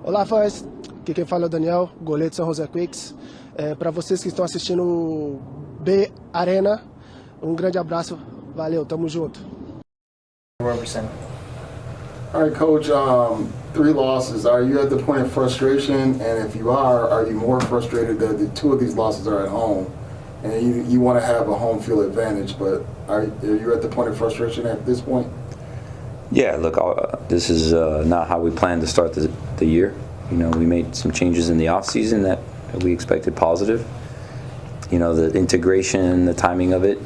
Olá, fãs. Aqui quem fala é o Daniel, goleiro de São José Quakes. Para vocês que estão assistindo o B Arena, um grande abraço. Valeu, tamo junto. 1%. All right, Coach, 3 losses. Are you at the point of frustration? And if you are you more frustrated that the 2 of these losses are at home? And you want to have a home field advantage, but are you at the point of frustration at this point? Yeah, look, this is not how we planned to start the year. You know, we made some changes in the offseason that we expected positive. You know, the integration, the timing of it,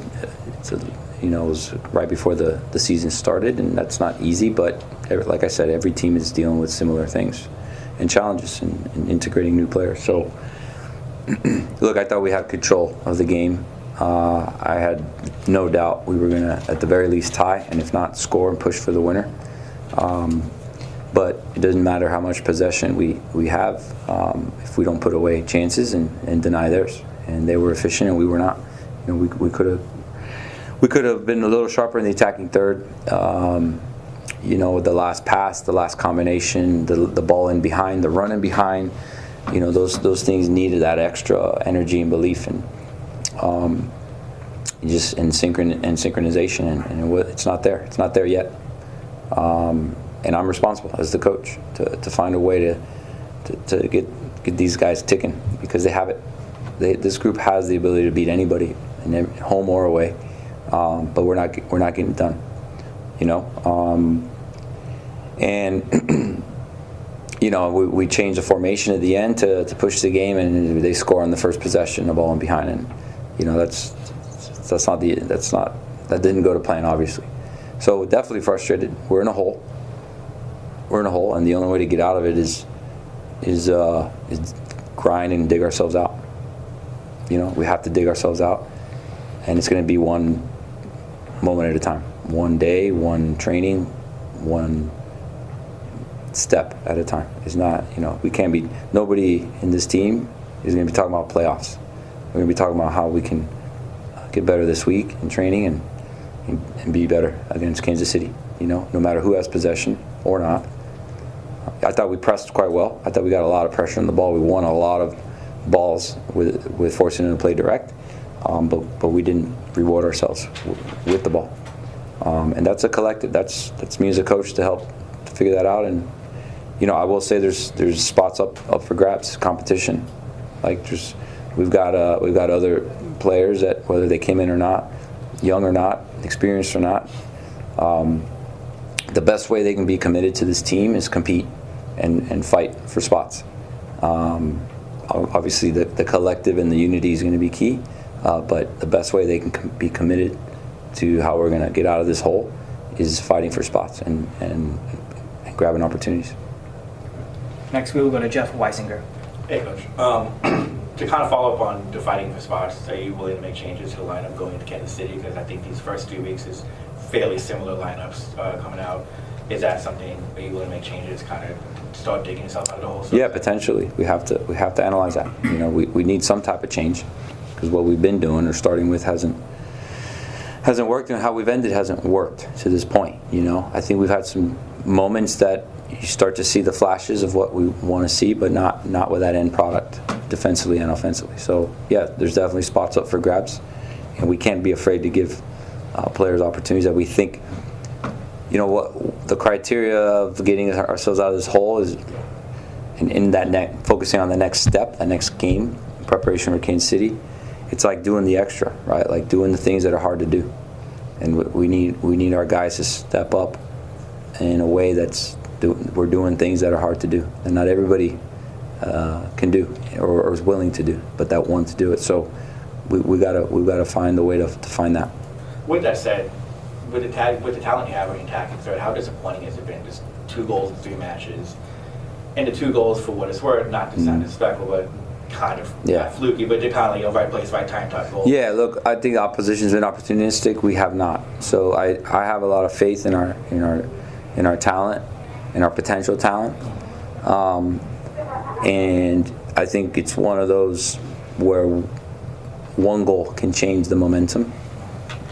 was right before the season started, and that's not easy, but like I said, every team is dealing with similar things and challenges in integrating new players. So, look, I thought we had control of the game. I had no doubt we were going to, at the very least, tie, and if not, score and push for the winner. But it doesn't matter how much possession we have if we don't put away chances and deny theirs. And they were efficient, and we were not. You know, we could have been a little sharper in the attacking third. The last pass, the last combination, the ball in behind, the run in behind. You know, those things needed that extra energy and belief and just in synchronization, and it's not there. It's not there yet. And I'm responsible as the coach to find a way to get these guys ticking because they have it. This group has the ability to beat anybody, home or away. But we're not getting it done. You know, and. You know, we changed the formation at the end to push the game, and they score on the first possession, the ball in behind, and you know that didn't go to plan, obviously. So definitely frustrated. We're in a hole, and the only way to get out of it is grind and dig ourselves out. You know, we have to dig ourselves out, and it's going to be one moment at a time, one day, one training, one step at a time. It's not, we can't be, nobody in this team is going to be talking about playoffs. We're going to be talking about how we can get better this week in training and be better against Kansas City, no matter who has possession or not. I thought we pressed quite well. I thought we got a lot of pressure on the ball. We won a lot of balls with forcing them to play direct, but we didn't reward ourselves with the ball. And that's a collective. That's me as a coach to help figure that out. And I will say there's spots up for grabs, competition. Like we've got other players that, whether they came in or not, young or not, experienced or not, the best way they can be committed to this team is compete and fight for spots. Obviously the collective and the unity is going to be key, but the best way they can be committed to how we're going to get out of this hole is fighting for spots and grabbing opportunities. Next, we will go to Jeff Weisinger. Hey, Coach. To kind of follow up on the fighting for spots, are you willing to make changes to the lineup going to Kansas City? Because I think these first 3 weeks is fairly similar lineups coming out. Is that something? Are you willing to make changes, kind of start digging yourself out of the hole? Yeah, potentially. We have to analyze that. We need some type of change because what we've been doing or starting with hasn't worked, and how we've ended hasn't worked to this point. I think we've had some moments that you start to see the flashes of what we want to see, but not with that end product, defensively and offensively. So yeah, there's definitely spots up for grabs, and we can't be afraid to give players opportunities that we think. What the criteria of getting ourselves out of this hole is, in that focusing on the next step, the next game, preparation for Kansas City. It's like doing the extra, right? Like doing the things that are hard to do, and we need our guys to step up in a way we're doing things that are hard to do, and not everybody can do or is willing to do, but that want to do it. So we gotta find a way to find that. With that said, with the talent you have in attacking third, how disappointing has it been? Just 2 goals in 3 matches, and the 2 goals, for what it's worth, not to sound disrespectful, but kind of fluky, but they're kind of right place, right time type goal. Yeah, look, I think the opposition's been opportunistic. We have not. So I have a lot of faith in our talent, in our potential talent, and I think it's one of those where one goal can change the momentum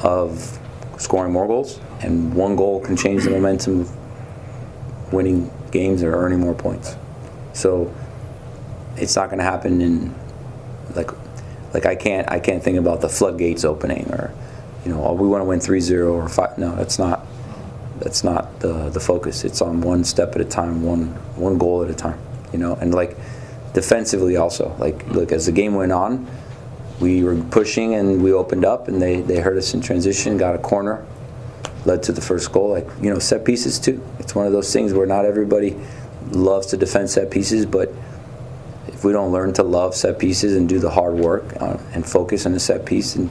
of scoring more goals, and one goal can change the momentum of winning games or earning more points. So it's not going to happen in like I can't think about the floodgates opening, or oh, we want to win 3-0 or 5. No, that's not the focus. It's on one step at a time, one goal at a time. And like defensively also, like look, as the game went on, we were pushing and we opened up, and they hurt us in transition, got a corner, led to the first goal. Like set pieces too. It's one of those things where not everybody loves to defend set pieces, but if we don't learn to love set pieces and do the hard work and focus on the set piece, and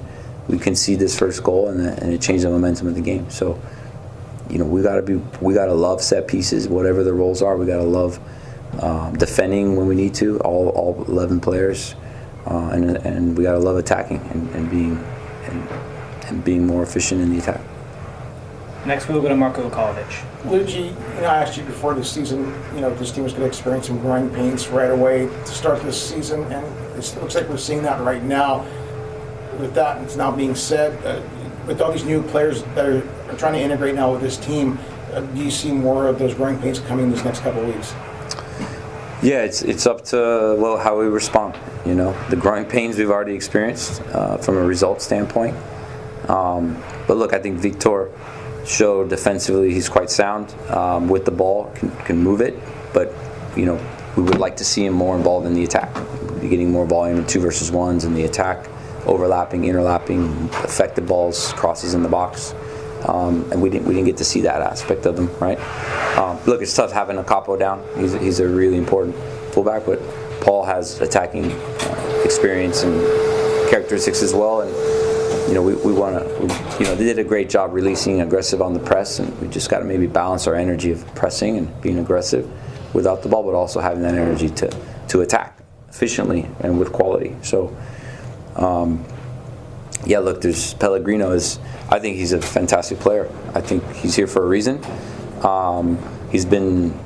we can see this first goal, and it changed the momentum of the game. So we gotta love set pieces, whatever the roles are. We gotta love defending when we need to, all 11 players, and we gotta love attacking and being more efficient in the attack. Next, we'll go to Marko Nikolic. Luchi, I asked you before the season, this team was going to experience some growing pains right away to start this season, and it looks like we're seeing that right now. With that, it's now being said, with all these new players that are trying to integrate now with this team, do you see more of those growing pains coming these next couple of weeks? Yeah, it's up to how we respond. The growing pains we've already experienced from a result standpoint. But look, I think Victor showed defensively he's quite sound with the ball, can move it, but we would like to see him more involved in the attack, getting more volume in 2 versus 1s in the attack, overlapping, interlapping, effective balls, crosses in the box, and we didn't get to see that aspect of him, right? Look, it's tough having a Capo down. He's a really important fullback, but Paul has attacking experience and characteristics as well, and we want to, they did a great job releasing aggressive on the press, and we just got to maybe balance our energy of pressing and being aggressive without the ball, but also having that energy to attack efficiently and with quality. So, look, there's Pellegrino I think he's a fantastic player. I think he's here for a reason. He's been,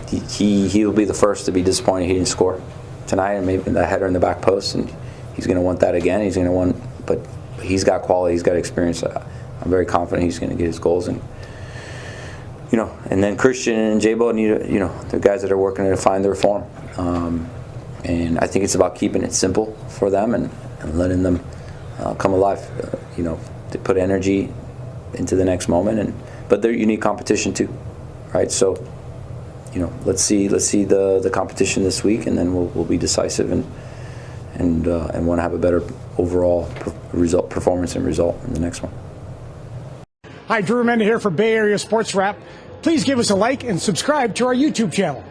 he'll be the first to be disappointed he didn't score tonight, and maybe that header in the back post, and he's going to want that again. He's going to want, but he's got quality, he's got experience. I'm very confident he's going to get his goals, and and then Christian and Jabo need they're guys that are working to find their form, and I think it's about keeping it simple for them and letting them come alive. They put energy into the next moment, but they're unique competition too, right? So let's see the competition this week, and then we'll be decisive and want to have a better overall performance and result in the next one. Hi, Drew Remenda here for Bay Area Sports Wrap. Please give us a like and subscribe to our YouTube channel.